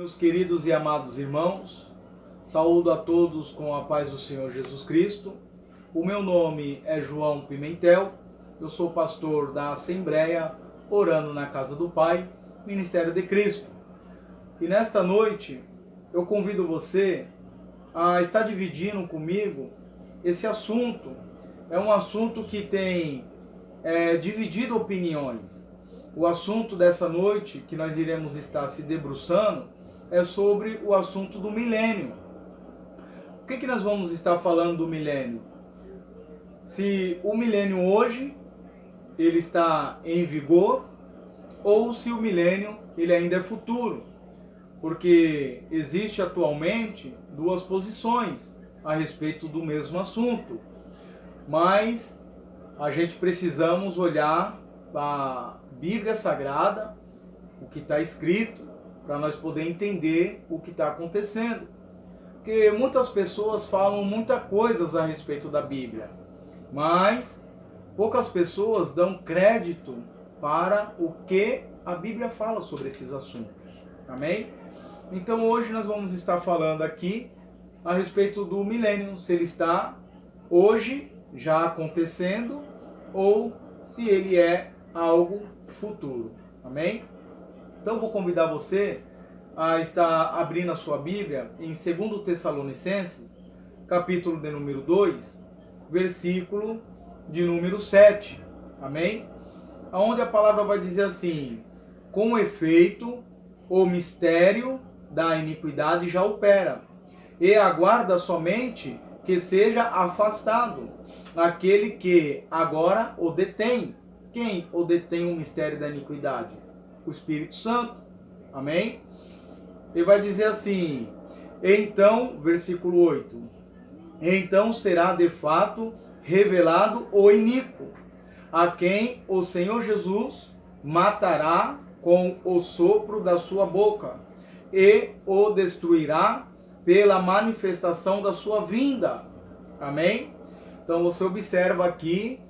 meus queridos e amados irmãos, saúdo a todos com a paz do Senhor Jesus Cristo. O meu nome é João Pimentel, eu sou pastor da Assembleia Orando na Casa do Pai, Ministério de Cristo. E nesta noite eu convido você a estar dividindo comigo esse assunto. É um assunto que tem dividido opiniões. O assunto dessa noite que nós iremos estar se debruçando é sobre o assunto do milênio. O que nós vamos estar falando do milênio? Se o milênio hoje ele está em vigor ou se o milênio ele ainda é futuro. Porque existe atualmente duas posições a respeito do mesmo assunto. Mas a gente precisamos olhar para a Bíblia Sagrada, o que está escrito, para nós poder entender o que está acontecendo. Porque muitas pessoas falam muitas coisas a respeito da Bíblia, mas poucas pessoas dão crédito para o que a Bíblia fala sobre esses assuntos. Amém? Então hoje nós vamos estar falando aqui a respeito do milênio, se ele está hoje já acontecendo ou se ele é algo futuro. Amém? Então vou convidar você a estar abrindo a sua Bíblia em 2 Tessalonicenses, capítulo de número 2, versículo de número 7. Amém? Onde a palavra vai dizer assim: com efeito, o mistério da iniquidade já opera, e aguarda somente que seja afastado aquele que agora o detém. Quem o detém o mistério da iniquidade? O Espírito Santo. Amém? Ele vai dizer assim, então, versículo 8, então será de fato revelado o iníquo, a quem o Senhor Jesus matará com o sopro da sua boca, e o destruirá pela manifestação da sua vinda. Amém? Então você observa aqui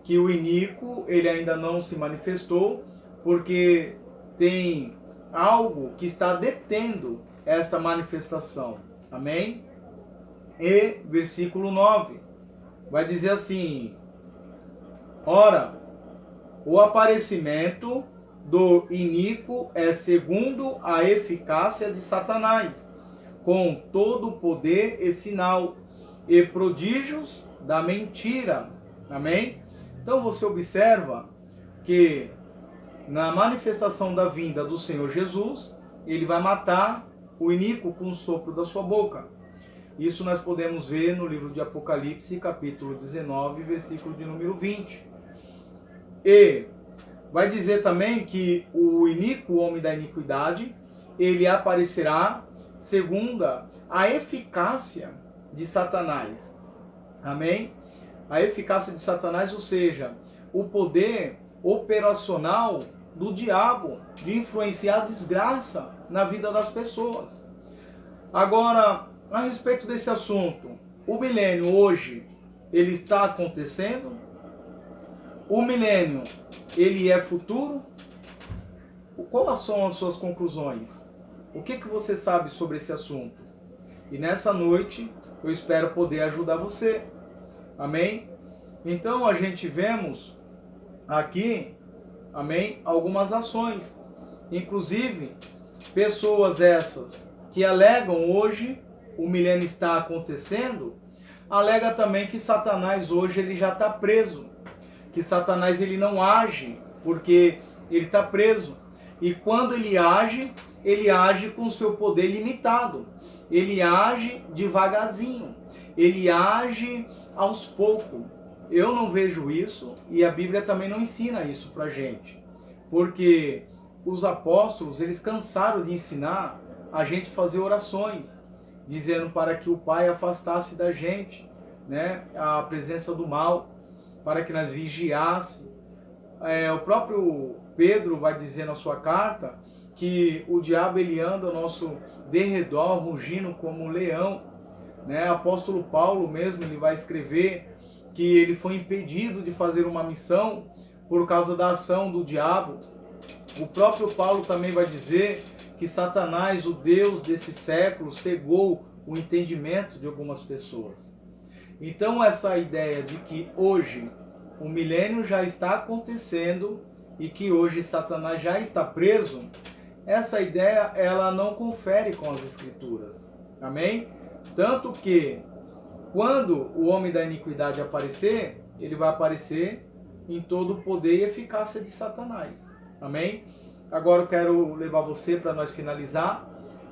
que o iníquo ele ainda não se manifestou, porque tem algo que está detendo esta manifestação. Amém? E versículo 9 vai dizer assim: ora, o aparecimento do iníquo é segundo a eficácia de Satanás, com todo o poder e sinal e prodígios da mentira. Amém? Então você observa que na manifestação da vinda do Senhor Jesus, ele vai matar o iníquo com o sopro da sua boca. Isso nós podemos ver no livro de Apocalipse, capítulo 19, versículo de número 20. E vai dizer também que o iníquo, o homem da iniquidade, ele aparecerá segundo a eficácia de Satanás. Amém? A eficácia de Satanás, ou seja, o poder operacional do diabo de influenciar desgraça na vida das pessoas. Agora, a respeito desse assunto, o milênio hoje, ele está acontecendo? O milênio, ele é futuro? Quais são as suas conclusões? O que você sabe sobre esse assunto? E nessa noite, eu espero poder ajudar você. Amém? Então, a gente vemos aqui, amém, algumas ações. Inclusive, pessoas essas que alegam hoje o milênio está acontecendo, alega também que Satanás hoje ele já está preso. Que Satanás ele não age porque ele está preso. E quando ele age com seu poder limitado. Ele age devagarzinho. Ele age aos poucos. Eu não vejo isso e a Bíblia também não ensina isso pra gente. Porque os apóstolos, eles cansaram de ensinar a gente fazer orações, dizendo para que o Pai afastasse da gente, né, a presença do mal, para que nós vigiasse. O próprio Pedro vai dizer na sua carta que o diabo ele anda ao nosso derredor, rugindo como um leão. Né? O apóstolo Paulo mesmo ele vai escrever que ele foi impedido de fazer uma missão por causa da ação do diabo. O próprio Paulo também vai dizer que Satanás, o Deus desse século, cegou o entendimento de algumas pessoas. Então essa ideia de que hoje o milênio já está acontecendo e que hoje Satanás já está preso, essa ideia ela não confere com as Escrituras. Amém? Tanto que quando o homem da iniquidade aparecer, ele vai aparecer em todo o poder e eficácia de Satanás. Amém? Agora eu quero levar você para nós finalizar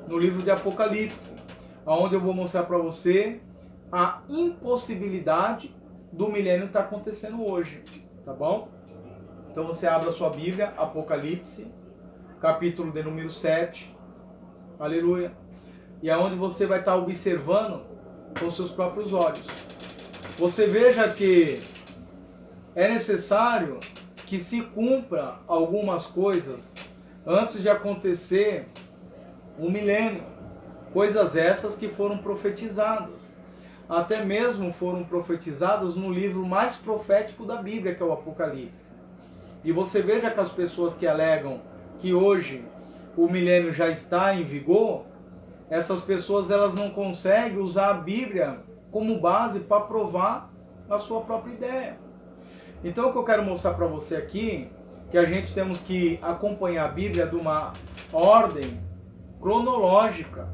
no livro de Apocalipse, onde eu vou mostrar para você a impossibilidade do milênio estar acontecendo hoje, tá bom? Então você abre a sua Bíblia, Apocalipse, capítulo de número 7, aleluia, e aonde você vai estar observando com seus próprios olhos. Você veja que é necessário que se cumpra algumas coisas antes de acontecer o milênio, coisas essas que foram profetizadas. Até mesmo foram profetizadas no livro mais profético da Bíblia, que é o Apocalipse. E você veja que as pessoas que alegam que hoje o milênio já está em vigor, essas pessoas elas não conseguem usar a Bíblia como base para provar a sua própria ideia. Então o que eu quero mostrar para você aqui, que a gente temos que acompanhar a Bíblia de uma ordem cronológica.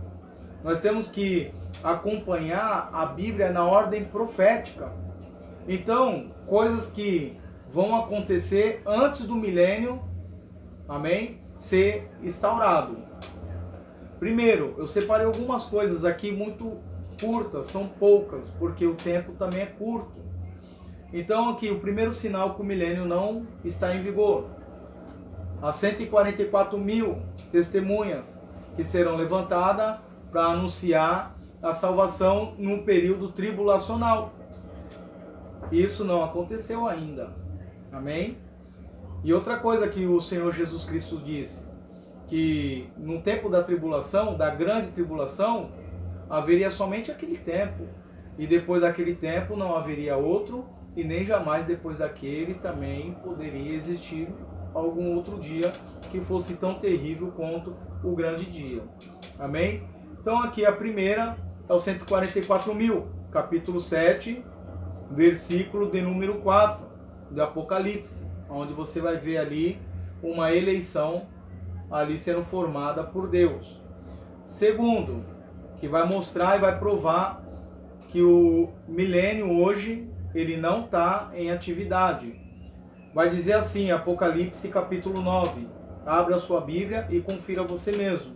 Nós temos que acompanhar a Bíblia na ordem profética. Então, coisas que vão acontecer antes do milênio, amém, ser instaurado. Primeiro, eu separei algumas coisas aqui muito curtas, são poucas, porque o tempo também é curto. Então aqui, o primeiro sinal que o milênio não está em vigor. As 144 mil testemunhas que serão levantadas para anunciar a salvação no período tribulacional. Isso não aconteceu ainda. Amém? E outra coisa que o Senhor Jesus Cristo disse, que no tempo da tribulação, da grande tribulação, haveria somente aquele tempo. E depois daquele tempo não haveria outro, e nem jamais depois daquele também poderia existir algum outro dia que fosse tão terrível quanto o grande dia. Amém? Então aqui a primeira é os 144 mil, capítulo 7, versículo de número 4, do Apocalipse, onde você vai ver ali uma eleição ali sendo formada por Deus. Segundo, que vai mostrar e vai provar que o milênio hoje ele não está em atividade. Vai dizer assim, Apocalipse capítulo 9. Abra a sua Bíblia e confira você mesmo.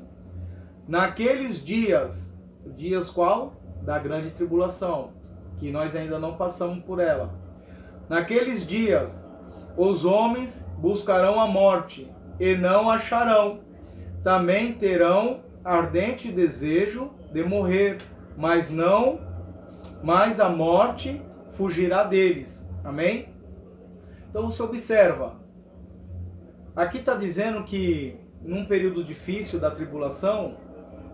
Naqueles dias, dias qual? Da grande tribulação, que nós ainda não passamos por ela. Naqueles dias, os homens buscarão a morte e não acharão. Também terão ardente desejo de morrer, mas a morte fugirá deles. Amém? Então você observa. Aqui está dizendo que num período difícil da tribulação,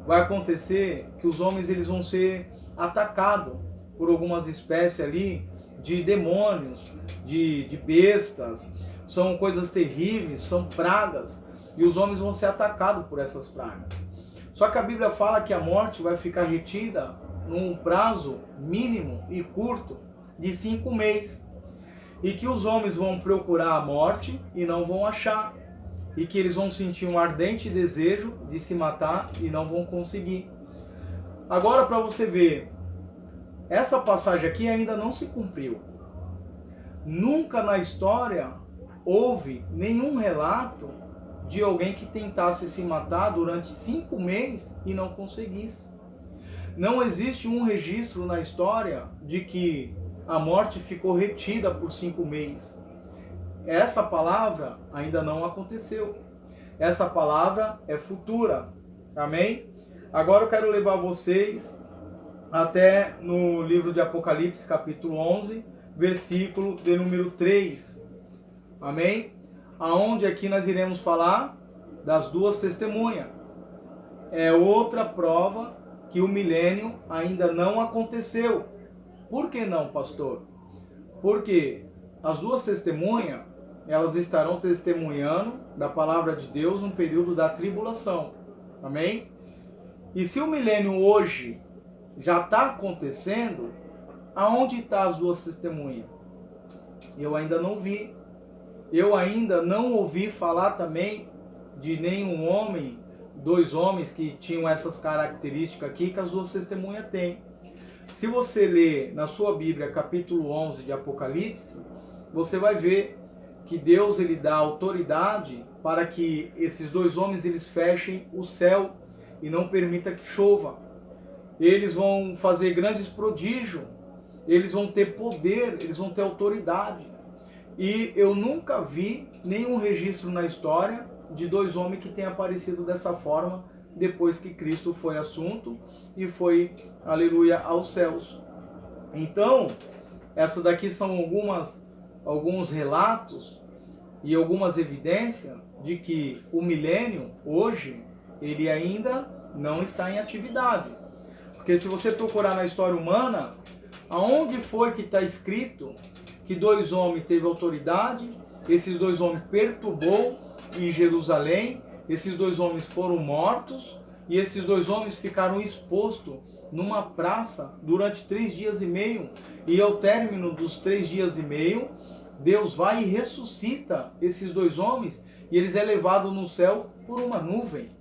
vai acontecer que os homens eles vão ser atacados por algumas espécies ali de demônios, de bestas. São coisas terríveis, são pragas. E os homens vão ser atacados por essas pragas. Só que a Bíblia fala que a morte vai ficar retida num prazo mínimo e curto de 5 meses. E que os homens vão procurar a morte e não vão achar. E que eles vão sentir um ardente desejo de se matar e não vão conseguir. Agora, para você ver, essa passagem aqui ainda não se cumpriu. Nunca na história houve nenhum relato de alguém que tentasse se matar durante 5 meses e não conseguisse. Não existe um registro na história de que a morte ficou retida por 5 meses. Essa palavra ainda não aconteceu. Essa palavra é futura. Amém? Agora eu quero levar vocês até no livro de Apocalipse, capítulo 11, versículo de número 3. Amém? Aonde aqui nós iremos falar das duas testemunhas. É outra prova que o milênio ainda não aconteceu. Por que não, pastor? Porque as duas testemunhas, elas estarão testemunhando da palavra de Deus no período da tribulação. Amém? E se o milênio hoje já está acontecendo, aonde estão as duas testemunhas? Eu ainda não vi. Eu ainda não ouvi falar também de nenhum homem, dois homens que tinham essas características aqui que as duas testemunhas têm. Se você ler na sua Bíblia capítulo 11 de Apocalipse, você vai ver que Deus ele dá autoridade para que esses dois homens eles fechem o céu e não permita que chova. Eles vão fazer grandes prodígios, eles vão ter poder, eles vão ter autoridade. E eu nunca vi nenhum registro na história de dois homens que tenham aparecido dessa forma depois que Cristo foi assunto e foi, aleluia, aos céus. Então, essa daqui são alguns relatos e algumas evidências de que o milênio, hoje, ele ainda não está em atividade. Porque se você procurar na história humana, aonde foi que está escrito que dois homens teve autoridade, esses dois homens perturbou em Jerusalém, esses dois homens foram mortos e esses dois homens ficaram expostos numa praça durante 3 dias e meio, e ao término dos 3 dias e meio, Deus vai e ressuscita esses dois homens e eles é levado no céu por uma nuvem.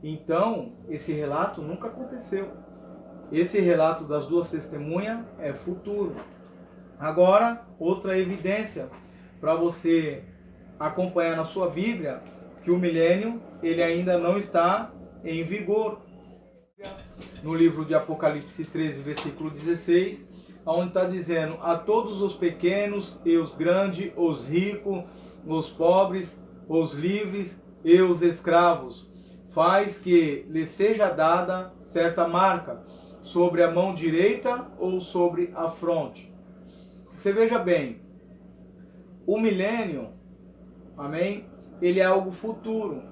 Então, esse relato nunca aconteceu. Esse relato das duas testemunhas é futuro. Agora, outra evidência para você acompanhar na sua Bíblia, que o milênio ele ainda não está em vigor. No livro de Apocalipse 13, versículo 16, onde está dizendo: a todos os pequenos e os grandes, os ricos, os pobres, os livres e os escravos, faz que lhe seja dada certa marca sobre a mão direita ou sobre a fronte. Você veja bem, o milênio, amém, ele é algo futuro,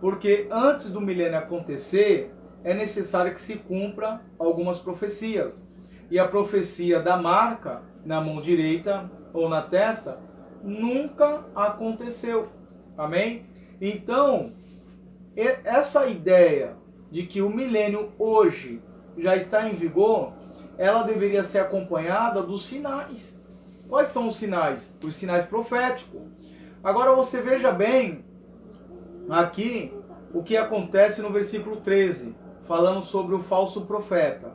porque antes do milênio acontecer, é necessário que se cumpra algumas profecias. E a profecia da marca na mão direita ou na testa nunca aconteceu. Amém? Então, essa ideia de que o milênio hoje já está em vigor, ela deveria ser acompanhada dos sinais. Quais são os sinais? Os sinais proféticos. Agora você veja bem aqui o que acontece no versículo 13, falando sobre o falso profeta.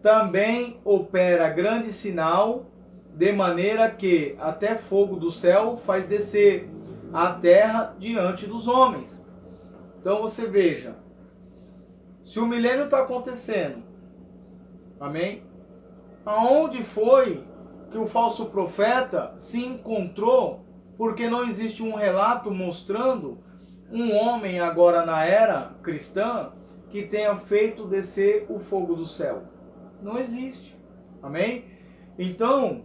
Também opera grande sinal, de maneira que até fogo do céu faz descer a terra diante dos homens. Então você veja, se o milênio está acontecendo, amém? Aonde foi que o falso profeta se encontrou? Porque não existe um relato mostrando um homem agora na era cristã que tenha feito descer o fogo do céu. Não existe. Amém? Então,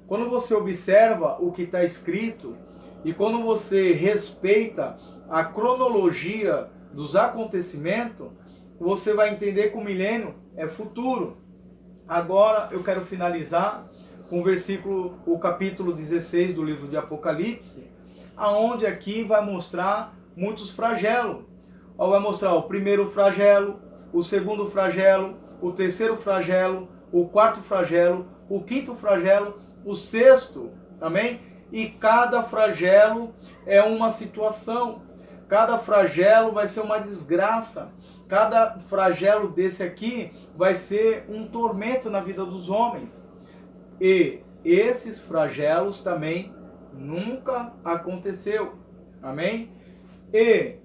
quando você observa o que está escrito e quando você respeita a cronologia dos acontecimentos, você vai entender que o milênio é futuro. Agora eu quero finalizar com o capítulo 16 do livro de Apocalipse, aonde aqui vai mostrar muitos flagelos. Vai mostrar o primeiro flagelo, o segundo flagelo, o terceiro flagelo, o quarto flagelo, o quinto flagelo, o sexto, amém? E cada flagelo é uma situação, cada flagelo vai ser uma desgraça, cada flagelo desse aqui vai ser um tormento na vida dos homens. E esses flagelos também nunca aconteceu, amém? E,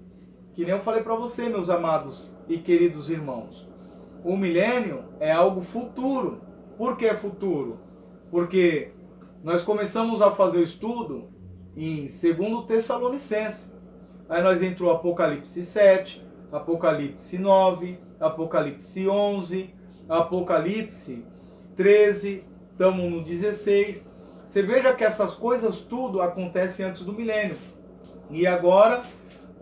que nem eu falei para você, meus amados e queridos irmãos, o milênio é algo futuro. Por que é futuro? Porque nós começamos a fazer o estudo em 2 Tessalonicenses. Aí nós entrou Apocalipse 7, Apocalipse 9, Apocalipse 11, Apocalipse 13, estamos no 16. Você veja que essas coisas tudo acontecem antes do milênio. E agora,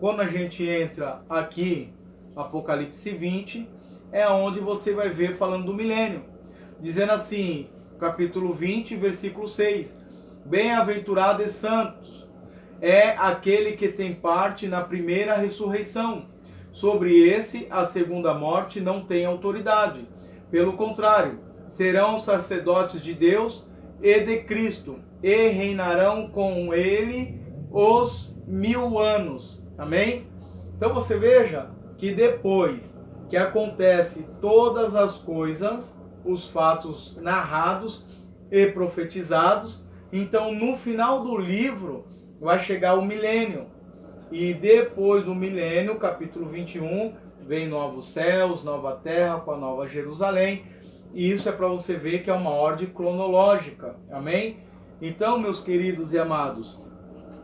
quando a gente entra aqui, Apocalipse 20, é onde você vai ver falando do milênio. Dizendo assim, capítulo 20, versículo 6. Bem-aventurado e santos é aquele que tem parte na primeira ressurreição. sobre esse a segunda morte não tem autoridade. Pelo contrário, serão sacerdotes de Deus e de Cristo, e reinarão com ele os 1000 anos. Amém? Então você veja que depois que acontece todas as coisas, os fatos narrados e profetizados, então no final do livro vai chegar o milênio. E depois do milênio, capítulo 21, vem novos céus, nova terra com a nova Jerusalém. E isso é para você ver que é uma ordem cronológica. Amém? Então, meus queridos e amados,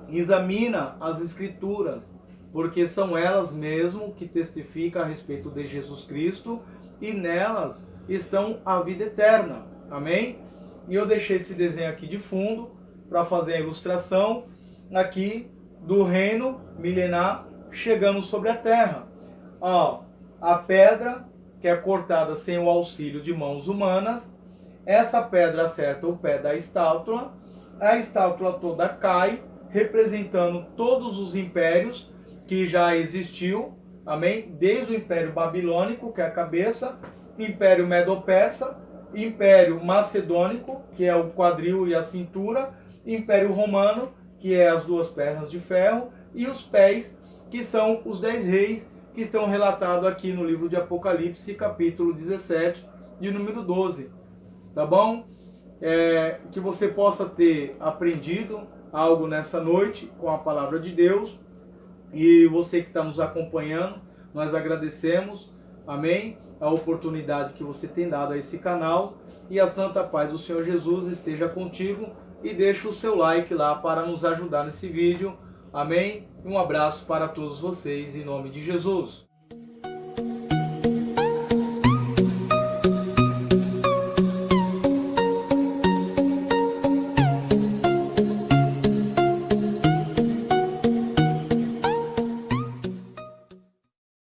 examina as escrituras, porque são elas mesmo que testificam a respeito de Jesus Cristo e nelas estão a vida eterna. Amém? E eu deixei esse desenho aqui de fundo para fazer a ilustração aqui do reino milenar chegando sobre a terra. Ó, a pedra que é cortada sem o auxílio de mãos humanas, essa pedra acerta o pé da estátua, a estátua toda cai, representando todos os impérios que já existiu, amém? Desde o Império Babilônico, que é a cabeça, Império Medo-Persa, Império Macedônico, que é o quadril e a cintura, Império Romano, que é as duas pernas de ferro, e os pés, que são os 10 reis, que estão relatados aqui no livro de Apocalipse, capítulo 17, de número 12. Tá bom? Que você possa ter aprendido algo nessa noite com a palavra de Deus. E você que está nos acompanhando, nós agradecemos, amém, a oportunidade que você tem dado a esse canal. E a santa paz do Senhor Jesus esteja contigo. E deixa o seu like lá para nos ajudar nesse vídeo. Amém? E um abraço para todos vocês em nome de Jesus.